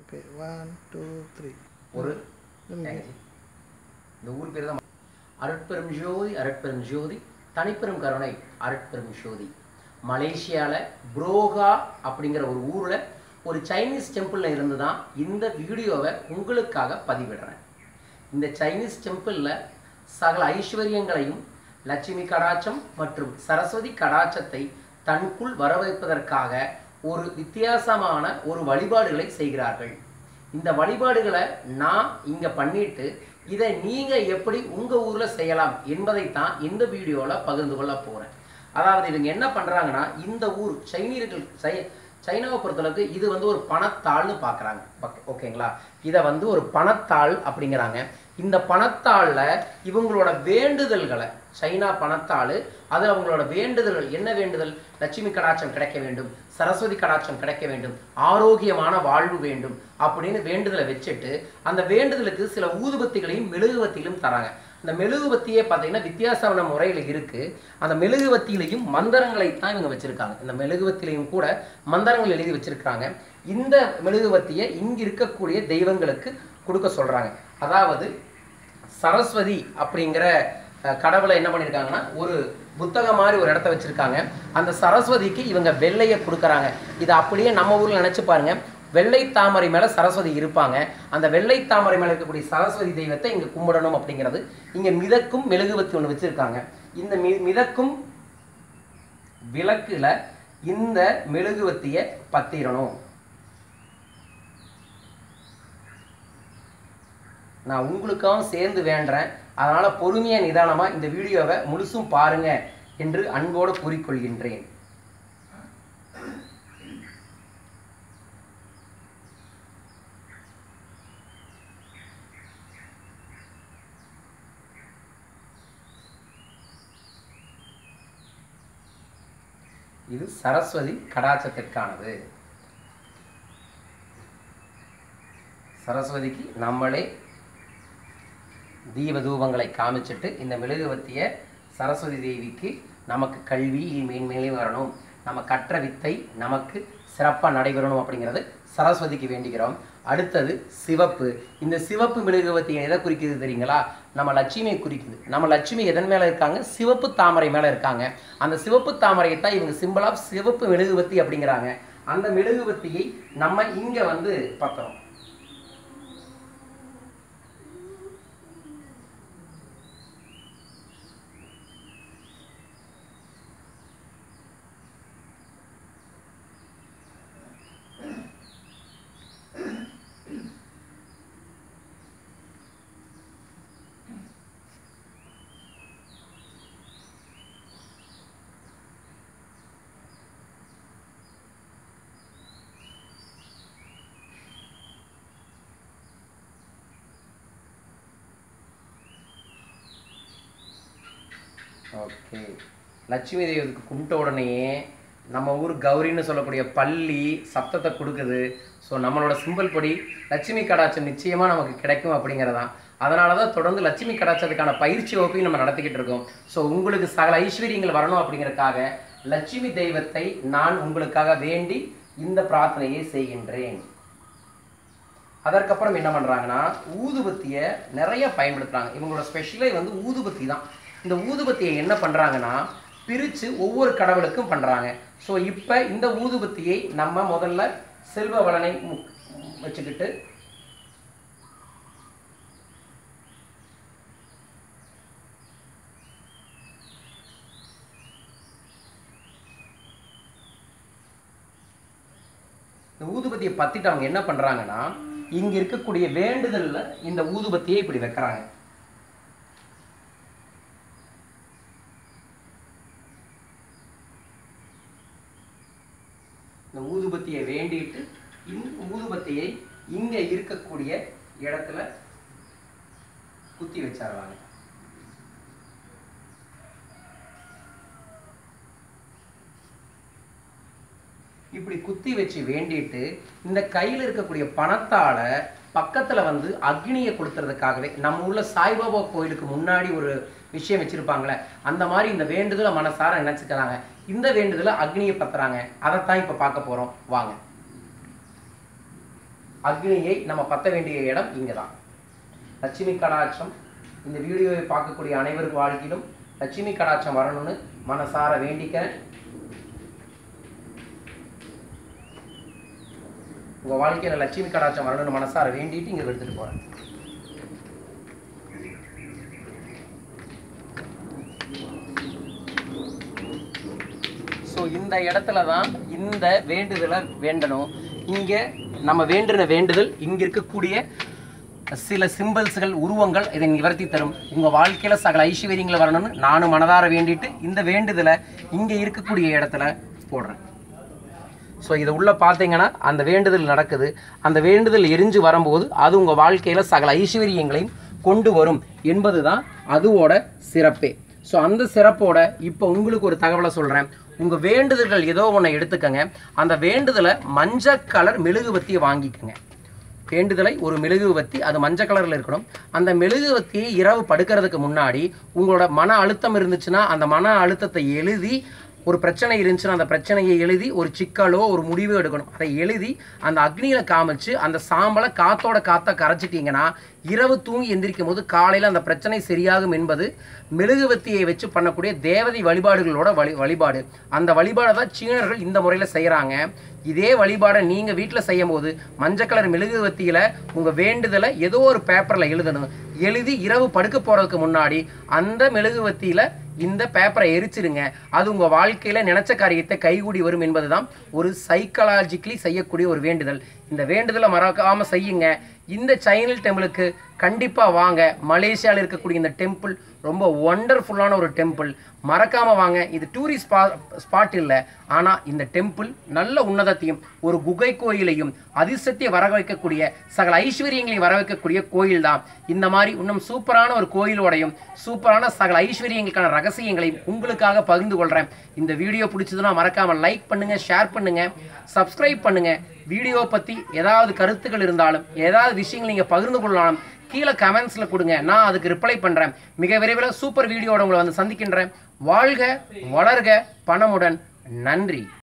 Okay 1 2 3 ஒரு இந்த ஊர் பேர் தான் அருட்பெரும் ஜோதி அருட்பெரும் ஜோதி தனிப்பெரும் கருணை அருட்பெரும் ஜோதி. மலேசியாவில் புரோகா அப்படிங்கிற ஒரு ஊரில் ஒரு சைனீஸ் டெம்பிளில் இருந்து தான் இந்த வீடியோவை உங்களுக்காக பதிவிடுறேன். இந்த சைனீஸ் டெம்பிளில் சகல ஐஸ்வர்யங்களையும் லட்சுமி கடாட்சம் மற்றும் சரஸ்வதி கடாட்சத்தை தனக்குள் வரவைப்பதற்காக ஒரு வித்தியாசமான ஒரு வழிபாடுகளை செய்கிறார்கள். இந்த வழிபாடுகளை நான் இங்கே பண்ணிட்டு இதை நீங்கள் எப்படி உங்கள் ஊரில் செய்யலாம் என்பதைத்தான் இந்த வீடியோவில் பகிர்ந்து கொள்ள போகிறேன். அதாவது இவங்க என்ன பண்ணுறாங்கன்னா, இந்த ஊர் சைனாவை பொறுத்தளவுக்கு இது வந்து ஒரு பணத்தாள்னு பார்க்குறாங்க. ஓகேங்களா, இதை வந்து ஒரு பணத்தாள் அப்படிங்கிறாங்க. இந்த பணத்தாளில் இவங்களோட வேண்டுதல்களை, சைனா பணத்தாள், அதில் அவங்களோட வேண்டுதல்கள் என்ன வேண்டுதல்? லட்சுமி கடாட்சம் கிடைக்க வேண்டும், சரஸ்வதி கடாட்சம் கிடைக்க வேண்டும், ஆரோக்கியமான வாழ்வு வேண்டும் அப்படின்னு வேண்டுதலை வச்சுட்டு அந்த வேண்டுதலுக்கு சில ஊதுபத்திகளையும் மெழுகுவத்திகளையும் தராங்க. இந்த மெழுகுவத்தியே பார்த்தீங்கன்னா வித்தியாசமான முறையில் இருக்குது. அந்த மெழுகுவத்திலையும் மந்திரங்களை தான் இவங்க வச்சுருக்காங்க. இந்த மெழுகுவத்திலையும் கூட மந்திரங்கள் எழுதி வச்சுருக்காங்க. இந்த மெழுகுவத்தியை இங்கே இருக்கக்கூடிய தெய்வங்களுக்கு கொடுக்க சொல்கிறாங்க. அதாவது சரஸ்வதி அப்படிங்கிற கடவுளை என்ன பண்ணியிருக்காங்கன்னா ஒரு புத்தகம் மாதிரி ஒரு இடத்த வச்சுருக்காங்க. அந்த சரஸ்வதிக்கு இவங்க வெள்ளையை கொடுக்குறாங்க. இதை அப்படியே நம்ம ஊரில் நினச்சி பாருங்கள். வெள்ளை தாமரை மேலே சரஸ்வதி இருப்பாங்க. அந்த வெள்ளை தாமரை மேலே இருக்கக்கூடிய சரஸ்வதி தெய்வத்தை இங்கே கும்பிடணும் அப்படிங்கிறது. இங்கே மிதக்கும் மெழுகுவத்தி ஒன்று வச்சுருக்காங்க. இந்த மிதக்கும் விளக்குல இந்த மெழுகுவத்தியை பத்திரணும். நான் உங்களுக்காகவும் சேர்ந்து வேண்டுறேன். அதனால் பொறுமையாக நிதானமாக இந்த வீடியோவை முழுசும் பாருங்க என்று அன்போடு கூறிக்கொள்கின்றேன். இது சரஸ்வதி கடாட்சத்திற்கானது. சரஸ்வதிக்கு நம்மளே தீபதூபங்களை காமிச்சிட்டு இந்த மெழுகுவத்தியை சரஸ்வதி தேவிக்கு நமக்கு கல்வியில் மேன்மேலே வரணும், நம்ம கற்ற வித்தை நமக்கு சிறப்பாக நடைபெறணும் அப்படிங்கிறது சரஸ்வதிக்கு வேண்டிக்கிறோம். அடுத்தது சிவப்பு. இந்த சிவப்பு மெழுகுவத்தியை எதை குறிக்குது தெரியுங்களா? நம்ம லட்சுமியை குறிக்குது. நம்ம லட்சுமி எதன் மேலே இருக்காங்க? சிவப்பு தாமரை மேலே இருக்காங்க. அந்த சிவப்பு தாமரையை தான் இவங்க சிம்பிள் ஆஃப் சிவப்பு மெழுகுவத்தி அப்படிங்கிறாங்க. அந்த மெழுகுவத்தியை நம்ம இங்கே வந்து பார்க்குறோம். ஓகே, லட்சுமி தேவிக்கு கும்பிட்ட உடனேயே நம்ம ஊர் கௌரின்னு சொல்லக்கூடிய பள்ளி சத்தத்தை கொடுக்குது. ஸோ நம்மளோட சிம்பிள் படி லட்சுமி கடாட்சம் நிச்சயமாக நமக்கு கிடைக்கும் அப்படிங்கிறதான். அதனால தான் தொடர்ந்து லட்சுமி கடாட்சத்துக்கான பயிற்சி வகுப்பையும் நம்ம நடத்திக்கிட்டு இருக்கோம். ஸோ உங்களுக்கு சகல ஐஸ்வர்யங்கள் வரணும் அப்படிங்கிறதுக்காக லட்சுமி தெய்வத்தை நான் உங்களுக்காக வேண்டி இந்த பிரார்த்தனையை செய்கின்றேன். அதற்கப்புறம் என்ன பண்ணுறாங்கன்னா ஊதுபத்தியை நிறைய பயன்படுத்துகிறாங்க. இவங்களோட ஸ்பெஷலே வந்து ஊதுபத்தி தான். இந்த ஊதுபத்தியை என்ன பண்ணுறாங்கன்னா பிரித்து ஒவ்வொரு கடவுளுக்கும் பண்ணுறாங்க. ஸோ இப்போ இந்த ஊதுபத்தியை நம்ம முதல்ல செல்வ வளனை வச்சுக்கிட்டு இந்த ஊதுபத்தியை பற்றிட்டு அவங்க என்ன பண்ணுறாங்கன்னா இங்கே இருக்கக்கூடிய வேண்டுதலில் இந்த ஊதுபத்தியை இப்படி வைக்கிறாங்க. இந்த ஊதுபத்தியை வேண்டிட்டு இந்த ஊதுபத்தியை இங்கே இருக்கக்கூடிய இடத்துல குத்தி வச்சிடுறாங்க. இப்படி குத்தி வச்சு வேண்டிட்டு இந்த கையில் இருக்கக்கூடிய பணத்தால பக்கத்தில் வந்து அக்னியை கொடுத்துறதுக்காகவே நம்ம உள்ள சாய்பாபா கோயிலுக்கு முன்னாடி ஒரு விஷயம் வச்சுருப்பாங்களே அந்த மாதிரி இந்த வேண்டுதலை மனசார நினச்சிக்கிறாங்க. இந்த வேண்டுதலை அக்னியை பத்துறாங்க. அதைத்தான் இப்போ பார்க்க போகிறோம் வாங்க. அக்னியை நம்ம பற்ற வேண்டிய இடம் இங்கே தான். லட்சுமி கடாட்சம் இந்த வீடியோவை பார்க்கக்கூடிய அனைவருக்கு வாழ்க்கையிலும் லட்சுமி கடாட்சம் வரணும்னு மனசார வேண்டிக்கிறேன். உங்கள் வாழ்க்கையில் லட்சுமி கடாட்சம் வரணும்னு மனசார வேண்டிட்டு இங்கே எடுத்துகிட்டு போகிறேன். ஸோ இந்த இடத்துல தான் இந்த வேண்டுதலை வேண்டணும். இங்கே நம்ம வேண்டின வேண்டுதல் இங்கே இருக்கக்கூடிய சில சிம்பிள்ஸ்கள் உருவங்கள் இதை நிவர்த்தி தரும். உங்கள் வாழ்க்கையில் சகல ஐஸ்வர்யங்களை வரணும்னு நானும் மனதார வேண்டிட்டு இந்த வேண்டுதலை இங்கே இருக்கக்கூடிய இடத்துல போடுறேன். ஸோ இதை உள்ளே பார்த்தீங்கன்னா அந்த வேண்டுதல் நடக்குது. அந்த வேண்டுதல் எரிஞ்சு வரும்போது அது உங்கள் வாழ்க்கையில் சகல ஐஸ்வர்யங்களையும் கொண்டு வரும் என்பது தான் அதுவோட சிறப்பே. ஸோ அந்த சிறப்போட இப்போ உங்களுக்கு ஒரு தகவலை சொல்கிறேன். உங்கள் வேண்டுதல்கள் ஏதோ ஒன்று எடுத்துக்கங்க. அந்த வேண்டுதலை மஞ்சள் கலர் மெழுகுவத்தியை வாங்கிக்கோங்க. வேண்டுதலை ஒரு மெழுகுவத்தி அது மஞ்சள் கலரில் இருக்கணும். அந்த மெழுகுவத்தியை இரவு படுக்கிறதுக்கு முன்னாடி உங்களோட மன அழுத்தம் இருந்துச்சுன்னா அந்த மன அழுத்தத்தை எழுதி, ஒரு பிரச்சனை இருந்துச்சுன்னா அந்த பிரச்சனையை எழுதி, ஒரு சிக்கலோ ஒரு முடிவு எடுக்கணும் அதை எழுதி அந்த அக்னியில் காமிச்சு அந்த சாம்பலை காத்தோட காற்றை கரைச்சிட்டிங்கன்னா இரவு தூங்கி எந்திரிக்கும் போது காலையில் அந்த பிரச்சனை சரியாகும் என்பது மெழுகுவத்தியை வச்சு பண்ணக்கூடிய தேவதை வழிபாடுகளோட வழிபாடு. அந்த வழிபாடை தான் சீனர்கள் இந்த முறையில் செய்கிறாங்க. இதே வழிபாடை நீங்கள் வீட்டில் செய்யும் போது மஞ்சள் கலர் மெழுகுவத்தியில் உங்கள் வேண்டுதலை ஏதோ ஒரு பேப்பரில் எழுதணும். எழுதி இரவு படுக்க போகிறதுக்கு முன்னாடி அந்த மெழுகுவத்தியில் இந்த பேப்பரை எரிச்சிருங்க. அது உங்கள் வாழ்க்கையில் நினச்ச காரியத்தை கைகூடி வரும் என்பது தான் ஒரு சைக்காலஜிக்கலி செய்யக்கூடிய ஒரு வேண்டுதல். இந்த வேண்டுதலை மறக்காமல் செய்யுங்க. இந்த சைனல் டெம்பிளுக்கு கண்டிப்பாக வாங்க. மலேசியாவில் இருக்கக்கூடிய இந்த டெம்பிள் ரொம்ப ஒண்டர்ஃபுல்லான ஒரு டெம்பிள். மறக்காமல் வாங்க. இது டூரிஸ்ட் ஸ்பாட் இல்லை, ஆனால் இந்த டெம்பிள் நல்ல உன்னதத்தையும் ஒரு குகை கோயிலையும் அதிர்ஷ்டத்தை வர வைக்கக்கூடிய சகல ஐஸ்வர்யங்களையும் வர வைக்கக்கூடிய கோயில் தான். இந்த மாதிரி இன்னும் சூப்பரான ஒரு கோயிலோடையும் சூப்பரான சகல ஐஸ்வர்யங்களுக்கான ரகசியங்களையும் உங்களுக்காக பகிர்ந்து கொள்கிறேன். இந்த வீடியோ பிடிச்சதுன்னா மறக்காமல் லைக் பண்ணுங்கள், ஷேர் பண்ணுங்கள், சப்ஸ்கிரைப் பண்ணுங்கள். வீடியோ பற்றி ஏதாவது கருத்துக்கள் இருந்தாலும் ஏதாவது விஷயங்கள் நீங்கள் பகிர்ந்து கொள்ளலாம் கீழே கமெண்ட்ஸில் கொடுங்க. நான் அதுக்கு ரிப்ளை பண்ணுறேன். மிக விரைவில் சூப்பர் வீடியோட உங்களை வந்து சந்திக்கின்றேன். வாழ்க வளர்க பணமுடன். நன்றி.